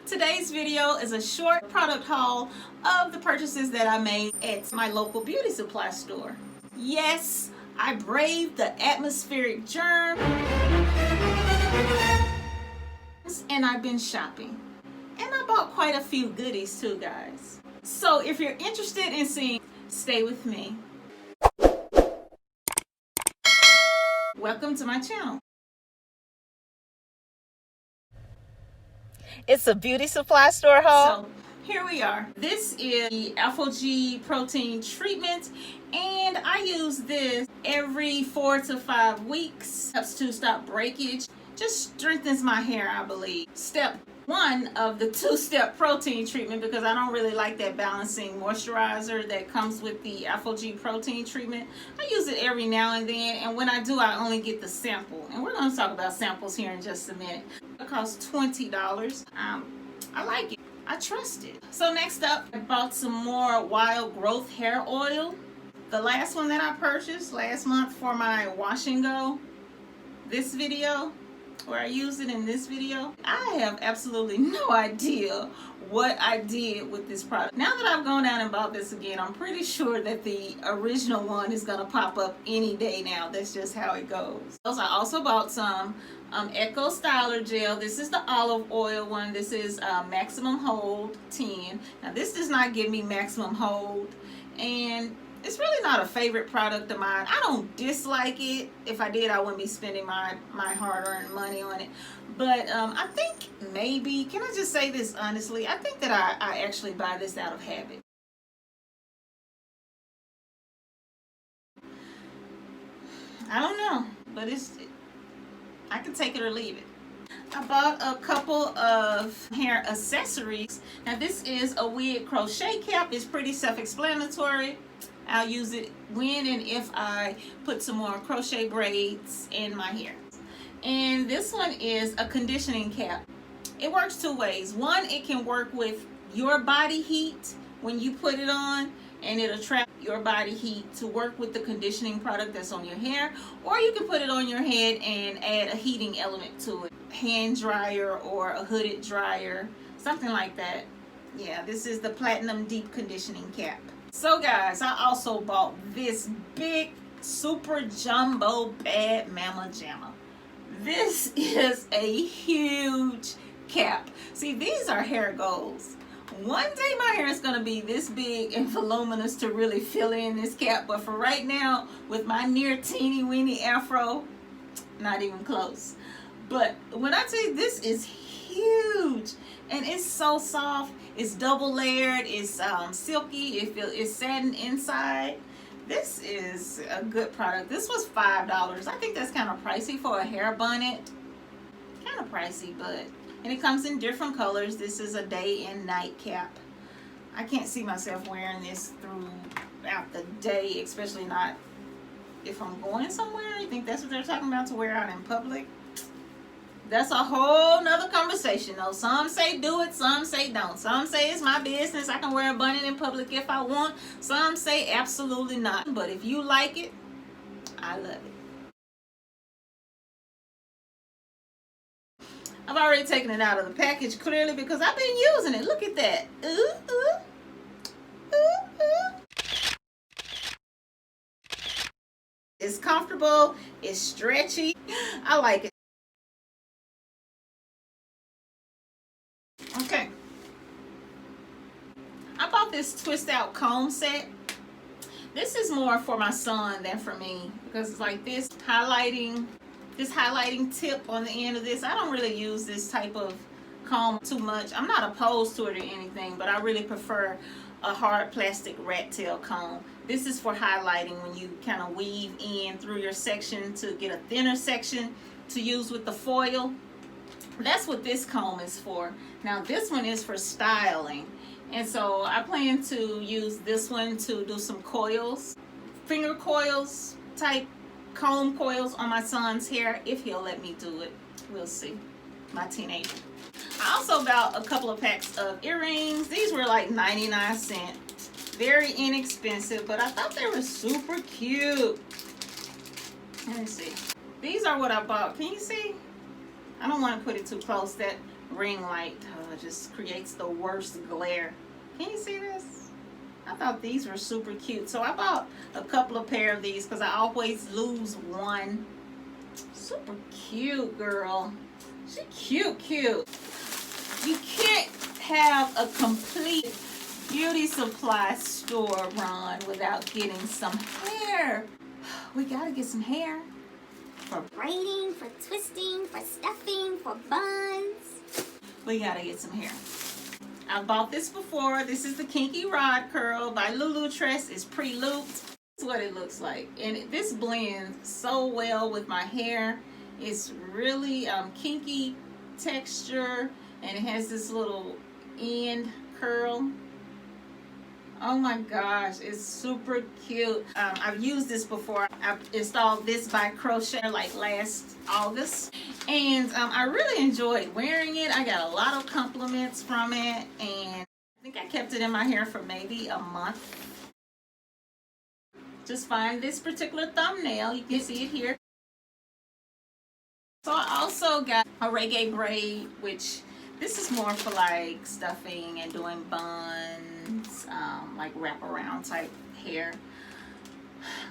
Today's video is a short product haul of the purchases that I made at my local beauty supply store. Yes, I braved the atmospheric germ and I've been shopping. And I bought quite a few goodies too, guys. So if you're interested in seeing, stay with me. Welcome to my channel. It's a beauty supply store haul. So here we are. This is the Aphogee protein treatment, and I use this every 4 to 5 weeks. Helps to stop breakage. Just strengthens my hair, I believe. Step 1 of the 2-step protein treatment, because I don't really like that balancing moisturizer that comes with the Aphogee protein treatment. I use it every now and then, and when I do, I only get the sample. And we're going to talk about samples here in just a minute. It costs $20. I like it. I trust it. So next up, I bought some more Wild Growth hair oil. The last one that I purchased last month for my wash and go, this video, where I used it in this video, I have absolutely no idea what I did with this product. Now that I've gone down and bought this again, I'm pretty sure that the original one is gonna pop up any day now. That's just how it goes. I also bought some Echo Styler Gel. This is the olive oil one. This is Maximum Hold 10. Now this does not give me maximum hold, and it's really not a favorite product of mine. I don't dislike it. If I did, I wouldn't be spending my hard-earned money on it. But I think maybe, can I just say this honestly? I think that I actually buy this out of habit. I don't know, but I can take it or leave it. I bought a couple of hair accessories. Now this is a wig crochet cap. It's pretty self-explanatory. I'll use it when and if I put some more crochet braids in my hair. And this one is a conditioning cap. It works 2 ways. One, it can work with your body heat when you put it on, and it'll trap your body heat to work with the conditioning product that's on your hair. Or you can put it on your head and add a heating element to it. Hand dryer or a hooded dryer, something like that. Yeah, this is the Platinum Deep Conditioning Cap. So guys, I also bought this big super jumbo bad mama jamma. This is a huge cap. See, these are hair goals. One day my hair is going to be this big and voluminous to really fill in this cap, but for right now, with my near teeny weeny afro, not even close. But when I tell you, this is huge, and it's so soft. It's double layered. It's silky. It's satin inside. This is a good product. This was $5. I think that's kind of pricey for a hair bonnet. Kind of pricey, and it comes in different colors. This is a day and night cap. I can't see myself wearing this throughout the day, especially not if I'm going somewhere. I think that's what they're talking about, to wear out in public. That's a whole nother conversation though. Some say do it, some say don't. Some say it's my business. I can wear a bonnet in public if I want. Some say absolutely not. But if you like it, I love it. I've already taken it out of the package clearly because I've been using it. Look at that. Ooh, ooh. Ooh, ooh. It's comfortable. It's stretchy. I like it. Okay, I bought this twist out comb set. This is more for my son than for me, because it's like this highlighting tip on the end of this. I don't really use this type of comb too much. I'm not opposed to it or anything, but I really prefer a hard plastic rat tail comb. This is for highlighting when you kind of weave in through your section to get a thinner section to use with the foil. That's what this comb is for. Now this one is for styling, and so I plan to use this one to do some coils, finger coils type comb coils on my son's hair, if he'll let me do it. We'll see. My teenager. I also bought a couple of packs of earrings. These were like 99 cents. Very inexpensive, but I thought they were super cute. Let me see. These are what I bought. Can you see? I don't want to put it too close. That ring light just creates the worst glare. Can you see this? I thought these were super cute. So I bought a couple of pair of these because I always lose one. Super cute, girl. She cute. You can't have a complete beauty supply store run without getting some hair. We gotta get some hair. For braiding, for twisting, for stuffing, for buns. We gotta get some hair. I bought this before. This is the Kinky Rod Curl by Lulu Tress. It's pre-looped. This is what it looks like. And this blends so well with my hair. It's really kinky texture. And it has this little end curl. Oh my gosh, it's super cute. I've used this before. I installed this by Crochet like last August. And I really enjoyed wearing it. I got a lot of compliments from it. And I think I kept it in my hair for maybe a month. Just find this particular thumbnail. You can see it here. So I also got a reggae braid, which this is more for like stuffing and doing buns, like wraparound type hair.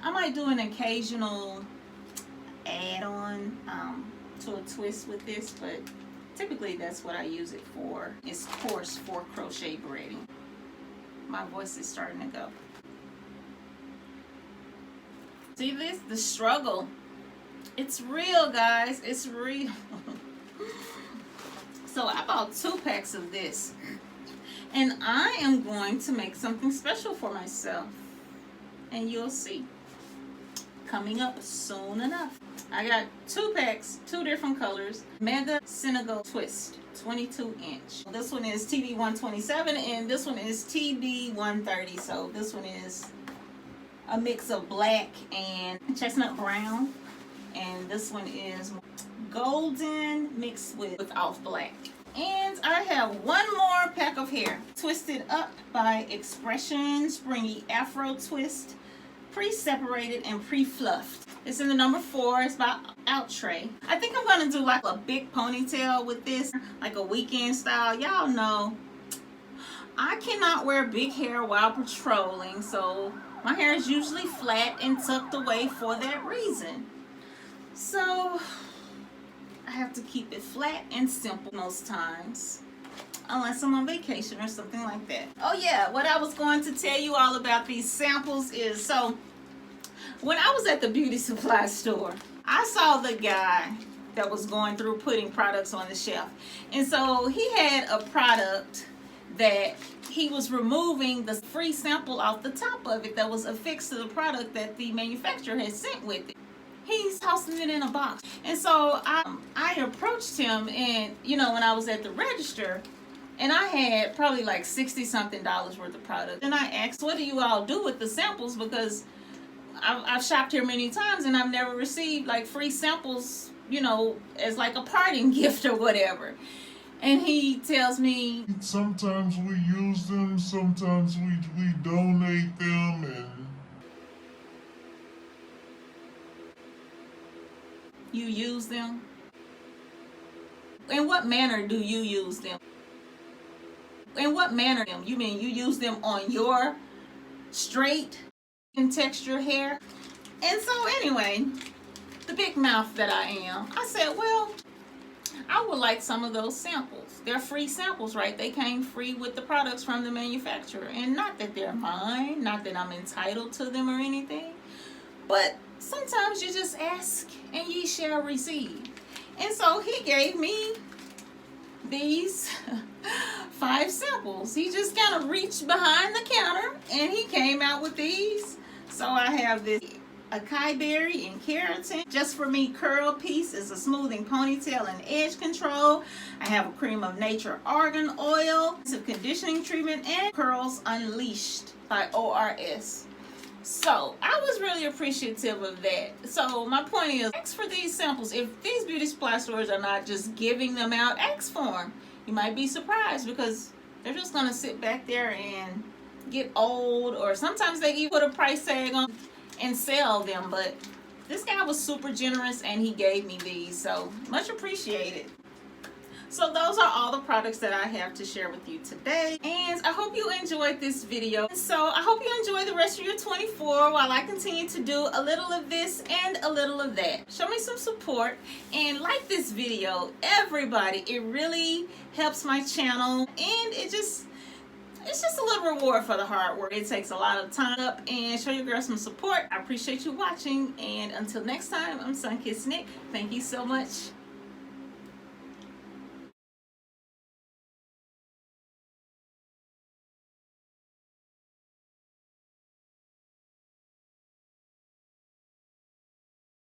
I might do an occasional add-on to a twist with this, but typically that's what I use it for. It's coarse for crochet braiding. My voice is starting to go. See this? The struggle. It's real, guys. It's real. So I bought 2 packs of this. And I am going to make something special for myself. And you'll see. Coming up soon enough. I got 2 packs, 2 different colors. Mega Senegal Twist, 22 inch. This one is TB 127 and this one is TB 130. So this one is a mix of black and chestnut brown. And this one is golden mixed with off black. And I have one more pack of hair. Twisted Up by Expression Springy Afro Twist. Pre-separated and pre-fluffed. It's in the number 4. It's by Outre. I think I'm going to do like a big ponytail with this. Like a weekend style. Y'all know I cannot wear big hair while patrolling. So my hair is usually flat and tucked away for that reason. So I have to keep it flat and simple most times, unless I'm on vacation or something like that. Oh yeah, what I was going to tell you all about these samples is, so when I was at the beauty supply store, I saw the guy that was going through putting products on the shelf. And so he had a product that he was removing the free sample off the top of it that was affixed to the product that the manufacturer had sent with it. He's tossing it in a box. And so I approached him, and you know, when I was at the register, and I had probably like $60-something worth of product. And I asked, what do you all do with the samples? Because I've shopped here many times and I've never received like free samples, you know, as like a parting gift or whatever. And he tells me, sometimes we use them, sometimes we donate them, and you use them? In what manner do you use them? In what manner? You mean you use them on your straight and texture hair? And so anyway, the big mouth that I am, I said, well, I would like some of those samples. They're free samples, right? They came free with the products from the manufacturer. And not that they're mine, not that I'm entitled to them or anything, but sometimes you just ask and ye shall receive. And so he gave me these 5 samples. He just kind of reached behind the counter and he came out with these. So I have this acai berry and keratin just for me curl piece. Is a smoothing ponytail and edge control. I have a cream of nature argan oil, it's a conditioning treatment, and Curls Unleashed by ORS. So I was really appreciative of that. So my point is, ask for these samples. If these beauty supply stores are not just giving them out, ask for them. You might be surprised because they're just going to sit back there and get old, or sometimes they even put a price tag on and sell them. But this guy was super generous and he gave me these, so much appreciated. So those are all the products that I have to share with you today. And I hope you enjoyed this video. So I hope you enjoy the rest of your 24 while I continue to do a little of this and a little of that. Show me some support and like this video, everybody. It really helps my channel, and it's just a little reward for the hard work. It takes a lot of time up, and show your girl some support. I appreciate you watching, and until next time, I'm Sunkissed Nick. Thank you so much.